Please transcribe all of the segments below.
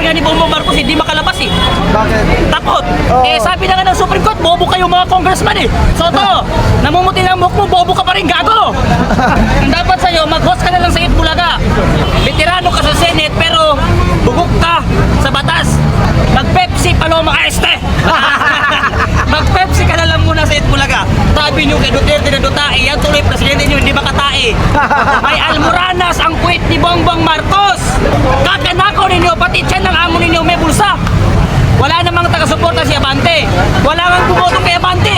nga ni Bongbong Marcos, hindi makalabas eh. Bakit? Takot. Oo. Sabi na nga ng Supreme Court, bobo kayo mga congressman eh. Soto, namumuti ng muk mo, bobo ka pa rin, gago. Ang dapat sa'yo, mag-host ka na lang sa Itbulaga. Veterano ka sa Senate, pero bugok ka sa batas. Mag-Pepsi, Paloma ka este. Mag-Pepsi ka na lang muna sa Itbulaga. Sabi nyo kay Duterte na dutae, yan tuloy presidente nyo, hindi makatae. May almoranas ang puwit ni Bongbong Marcos. Kakanakaw ninyo, pati tiyan ng amo ninyo may bulsa. Wala namang taga-suporta si Abante. Wala nang bumoto kay Abante.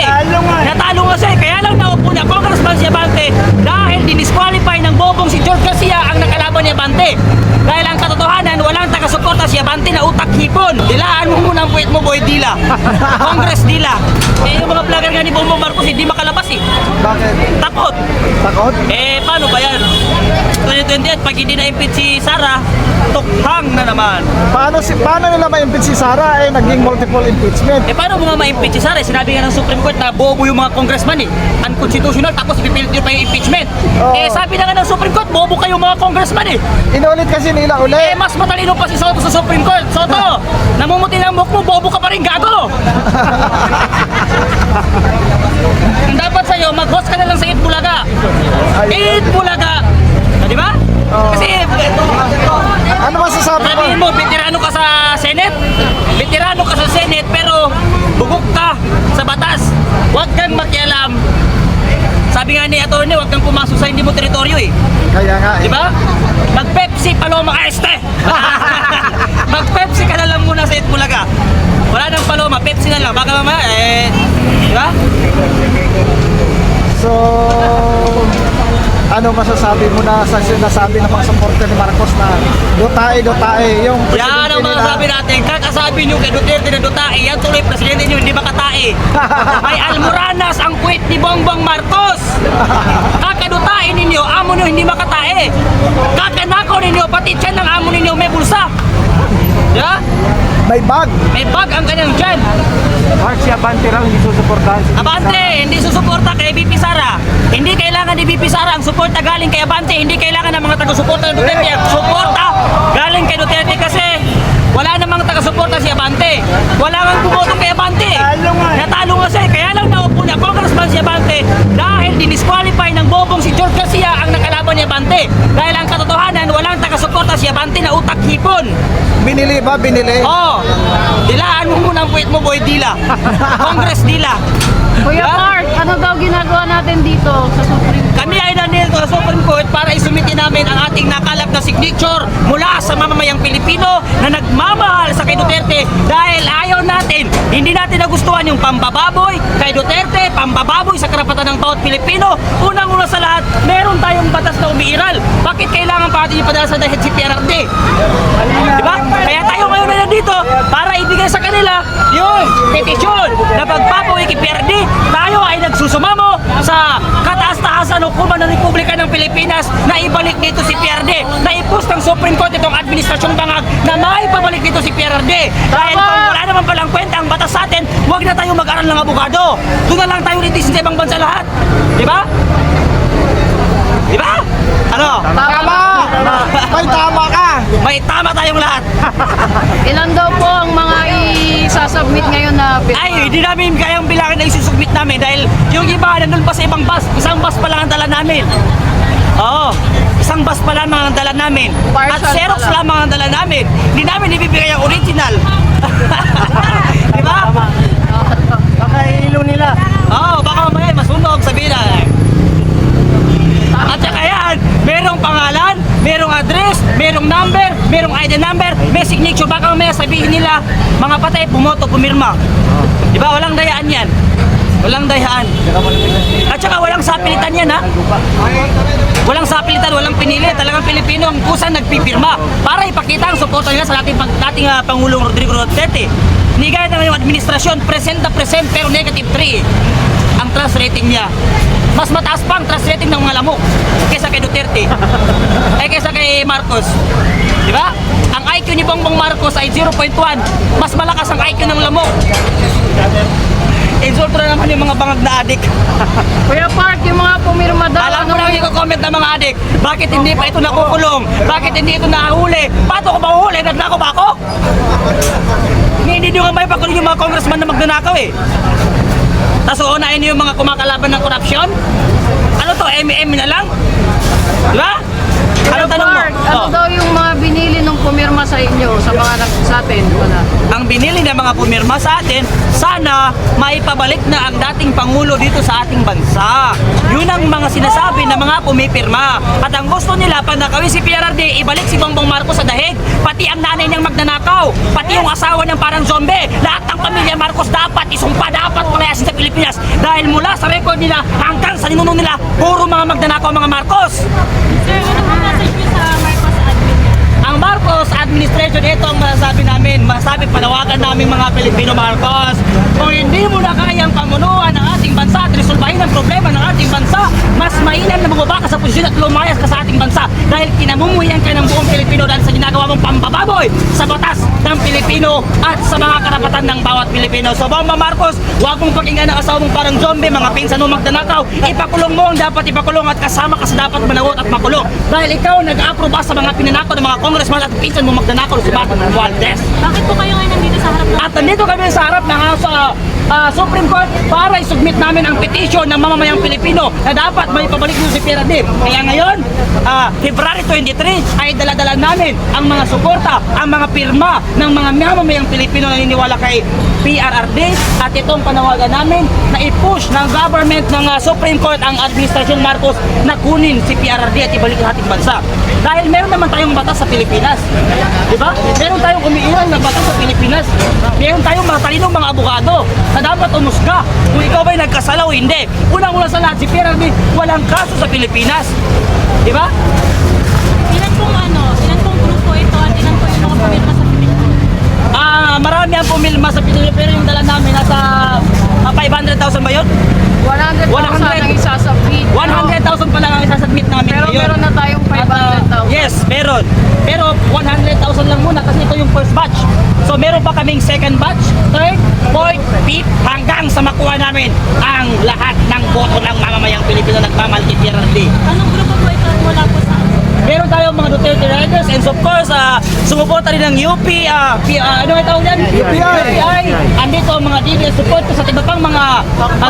Natalo nga siya, kaya lang naupo na congressman si Abante dahil dinisqualify ng bobong si George Garcia ang nakalaban ni Abante. Dahil ang katotohanan, walang taga-suporta si Abante na utak hipon. Dilaan mo muna ang puwit mo, boy Dila. Congress Dila. Yung mga vlogger nga ni Bongbong Marcos, hindi makalabas eh. Bakit? Takot. Takot? Paano ba yan? 2028, pag hindi na-impeach si Sara, tukhang na naman. Paano nila ma-impeach si Sara? Naging multiple impeachment. Paano mo nga ma-impeach si Sara? Sinabi nga ng Supreme Court na bobo yung mga congressman eh. Unconstitutional, tapos ipipilit nyo pa yung impeachment. Oo. Sabi na nga ng Supreme Court, bobo kayo mga congressman eh. Inulit kasi nila uli. Mas matalino pa si Soto sa Supreme Court. Soto, namumuti ng muk mo, bobo ka pa rin, gago. Ang dapat sa'yo, mag-host ka na lang sa Itbulaga. Itbulaga. Di ba? Kasi, Ano masasabi mo? sabihin mo, veterano ka sa Senate? Veterano ka sa Senate, pero bugok ka sa batas. Huwag kang makialam. Sabi nga ni attorney, huwag kang pumasok sa hindi mo teritoryo eh. Kaya nga eh. Di ba? Mag-Pepsi, Paloma ka este. Mag-Pepsi ka na lang muna sa Itbulaga. Wala nang Paloma, Pepsi na lang. Baka mamaya, di ba? So, ano masasabi mo na sa sinasabi ng mga supporter ni Marcos na dutae yung Yan ang mga sabi natin. Kakasabi nyo kay Duterte na dutae, yan tuloy presidente nyo, hindi makatae. May almoranas ang puwit ni Bongbong Marcos. Kakadutae ninyo, amo nyo hindi makatae. Kakanakaw ninyo, pati tiyan ng amo ninyo may bulsa. Diba? May bag. May bag ang kanyang tiyan. Mark, si Abante lang hindi susuportahan. Abante, hindi susuporta kay BP Sara. Hindi kailangan ni BP Sara ang suporta galing kay Abante. Hindi kailangan ng mga taga-suporta ng Duterte. Suporta galing kay Duterte kasi wala namang taga-suporta si Abante. Wala nang bumoto kay Abante. Natalo nga siya, kaya lang naupo na congressman si Abante dahil dinisqualify ng bobong si George Garcia ang nakalaban ni Abante. Dahil ang katotohanan, walang taga-suporta si Abante na utak hipon. Binili ba? Binili? Oo. Dilaan mo muna ang puwit mo, boy Dila. Congress Dila. Kuya Mark, ano daw ginagawa natin dito sa Supreme Court? Kami ay nandito sa Supreme Court para isumiti namin ang ating nakalap na signature mula sa mamamayang Pilipino na nagmamahal sa kay Duterte dahil ayaw natin, hindi natin nagustuhan yung pambababoy kay Duterte, pambababoy sa karapatan ng bawat Pilipino. Unang-una sa lahat, meron tayong batas na umiiral. Bakit kailangan pa natin ipadala sa dahil si PRRD? Diba? Kaya tayo ngayon na nandito para ibigay sa kanila yung petisyon na pagpapawi kay PRRD. Tayo ay nagsusumamo sa kataas-taasan hukuman ng Republika ng Pilipinas na ibalik dito si PRRD. Na ipus ng Supreme Court itong administrasyong bangag na maipabalik dito si PRRD. Dahil kung wala naman palang kwenta ang batas sa atin, huwag na tayo mag-aral ng abogado. Doon na lang tayo nitisin sa ibang bansa lahat. Diba? Diba? Ano? Tama! May tama ka! May tama tayong lahat. Ilan daw po ang mga isasubmit ngayon na bill? Ay, hindi namin kayang bilangin na isusubmit namin dahil yung iba nandun pa sa ibang bus. Isang bus pa lang ang dala namin. Oo, isang bus pa lang ang dala namin. At Partial Xerox pala. lamang ang dala namin. Hindi namin ibibigay ang original. Di ba? Baka ilo nila. Oo, baka mamaya masunog sabihin na. At saka yan, merong pangalan, merong address, merong number, merong ID number, may signature. Baka mamaya sabihin nila, mga patay, bumoto, pumirma. Di ba? Walang dayaan yan. Walang dayaan. At saka walang sapilitan yan, ha? Walang sapilitan, walang pinili. Talagang Pilipino ang kusang nagpipirma para ipakita ang suporta nila sa dating Pangulong Rodrigo Duterte. Hindi gaya na yung administrasyon, present na present pero negative 3 ang trust rating niya. Mas mataas pa ang trust rating ng mga lamok kaysa kay Duterte. Kaysa kay Marcos. Di ba? Ang IQ ni Bongbong Marcos ay 0.1. Mas malakas ang IQ ng lamok. Insulto na naman yung mga bangag na adik. Kuya Mark, yung mga pumirma daw, Alam mo lang yung comment ng mga adik. Bakit hindi pa ito nakukulong? Bakit hindi ito nahuli? Paano ko mahuhuli? Naglako ba ako? Hindi nyo nga may pakulong yung mga congressman na magnanakaw eh. Tapos uunahin nyo yung mga kumakalaban ng korupsyon? Ano to, M&M na lang? Diba? Ano tanong mo? Mark, ano Oh. daw yung mga binili nung pumirma sa inyo, sa mga sa atin? Wala. Ang binili ng mga pumirma sa atin, sana maipabalik na ang dating Pangulo dito sa ating bansa. Yun ang mga sinasabi ng mga pumipirma. At ang gusto nila, pag nakawin si PRRD, ibalik si Bongbong Marcos sa dahig. Pati ang nanay niyang magnanakaw, pati yung asawa niyang parang zombie. Lahat ng pamilya Marcos dapat isumpa, dapat palayasin sa Pilipinas. Dahil mula sa record nila hanggang sa ninuno nila, puro mga magnanakaw mga Marcos. Sir, ano po message niyo sa Marcos admin? Ang Marcos administration, ito ang masasabi namin. Masasabi, panawagan namin mga Pilipino Marcos. Kung hindi mo na kayang pamunuan ang ating bansa at resolbahin ang problema ng ating bansa, mas mainam na bumaba ka sa posisyon at lumayas ka sa ating bansa. Dahil kinamumuyan ka ng buong Pilipino dahil sa ginagawa mong pambababoy sa batas ng Pilipino at sa mga karapatan ng bawat Pilipino. So, Bongbong Marcos, huwag mong pakinggan ang asawa mong parang zombie, mga pinsan mo magdanakaw. Ipakulong mo ang dapat ipakulong at kasama ka sa dapat managot at makulong. Dahil ikaw nag-aproba sa mga pinanakaw ng mga congressman at pinsan mo magdanakaw si Baton Romualdez. Bakit po kayo ngayon nandito sa harap ng... At nandito kami sa harap ng Supreme Court para isubmit namin ang petition ng mamamayang Pilipino na dapat may pabalik nyo si PRRD. Kaya ngayon, February 23, ay daladala namin ang mga suporta, ang mga pirma ng mga mamamayang Pilipino na naniniwala kay PRRD at itong panawagan namin na i-push ng government ng Supreme Court ang Administrasyon Marcos na kunin si PRRD at ibalik ang ating bansa. Dahil meron naman tayong batas sa Pilipinas. Diba? Meron tayong umiiral na batas sa Pilipinas. Meron tayong mga talinong mga abogado na dapat umusga kung ikaw ba'y nagkasala o hindi. Unang-una sa lahat, si PRRD walang kaso sa Pilipinas. Diba? Ilan pong grupo ito at ilan po yung mga pumirma sa Pilipino? Marami ang pumilma sa Pilipinas pero yung dala namin nasa 500,000 ba yun? 100,000 ang isasubmit. 100,000 pa lang ang isasubmit namin Pero ngayon. meron na tayong At, 500,000. yes, meron. Pero 100,000 lang muna kasi ito yung first batch. So meron pa kaming second batch, third, fourth, fifth, hanggang sa makuha namin ang lahat ng boto ng mamamayang Pilipino nagmamahal kay PRRD. Anong grupo po ito mula po sa... Meron tayong mga Duterte Riders and of course, sumuporta rin ng UP, ano yung tawag yan? UPI. Andito ang mga DDS support sa iba pang mga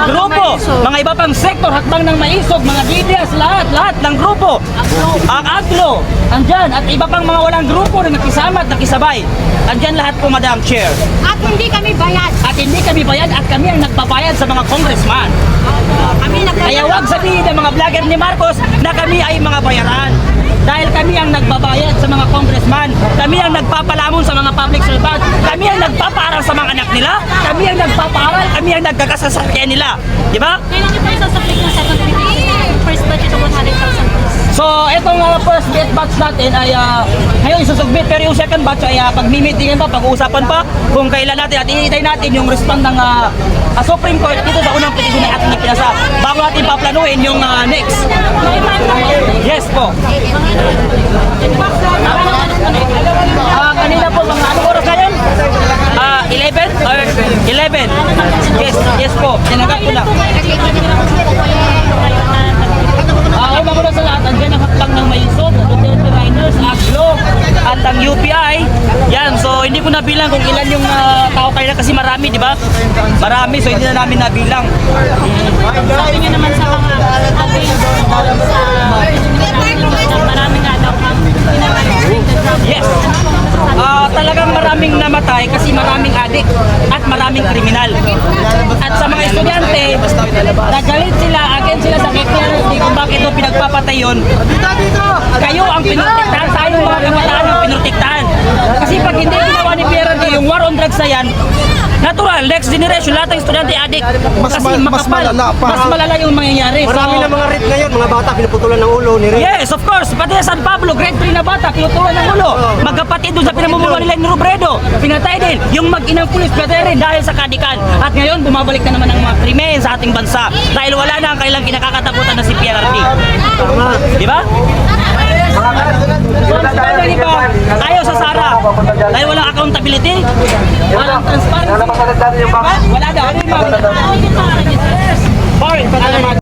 grupo, mga iba pang sektor, hakbang ng maisog, mga DDS, lahat ng grupo. Ang AGLO, andyan, at iba pang mga walang grupo na nakisama at nakisabay. Andyan lahat po, Madam Chair. At hindi kami bayad. At hindi kami bayad at kami ang nagbabayad sa mga congressman. Kami Kaya huwag sabihin ng mga vlogger ni Marcos na kami ay mga bayaran. Dahil kami ang nagbabayad sa mga congressman, kami ang nagpapalamon sa mga public servant, kami ang nagpapaaral sa mga anak nila, kami ang nagpapaaral, kami ang nagkakasasakyan nila. Di ba? Kailan niyo po isasubmit ng second petition? First batch ito 100,000 pesos. So, itong first batch natin ay ngayon isusubmit, pero yung second batch ay pag-meetingan pa, pag-uusapan pa kung kailan natin at iintay natin yung respond ng Supreme Court dito sa unang petition na ating ipinasa bago natin paplanuhin yung next. Yes po. Kanina po mga anong oras na yan? 11 or 11? Yes po. Tinagat ko na. Una ko na sa lahat, andyan ang hakbang ng Maisog, Duterte Riders, AGLO, at ang UPI. Yan, so hindi ko nabilang kung ilan yung tao kayo kasi marami, di ba? Marami, so hindi na namin nabilang. Sabi niyo naman sa mga ating sa maraming daw ang Yes. Talagang maraming namatay kasi maraming adik at maraming kriminal. At sa mga estudyante, nagalit sila, against sila sa KPRD kung bakit ito pinagpapatay yun. Kayo ang pinutiktahan, tayo mga kabataan ang pinutiktahan. Kasi pag hindi ginawa ni PRRD yung war on drugs na yan, natural, next generation, lahat ng estudyante adik. Kasi mas malala pa. Mas malala yung mangyayari. Marami So, na mga rape ngayon, mga bata pinuputulan ng ulo ni rape. yes, of course. Pati sa San Pablo, grade 3 na bata, pinutulan ng ulo. Magkapatid doon sa pinamumuno nila ni Robredo. Pinatay din. Yung mag-inang pulis, pinatay rin dahil sa kadikan. At ngayon, bumabalik na naman ang mga krimen sa ating bansa. Dahil wala na ang kailang kinakakatakutan na si PRRD. Di ba? So, ang iba, ayaw sa Sara. Dahil walang accountability, walang transparency. Wala daw. Ano yung mga... Bakit yung mga Bakit?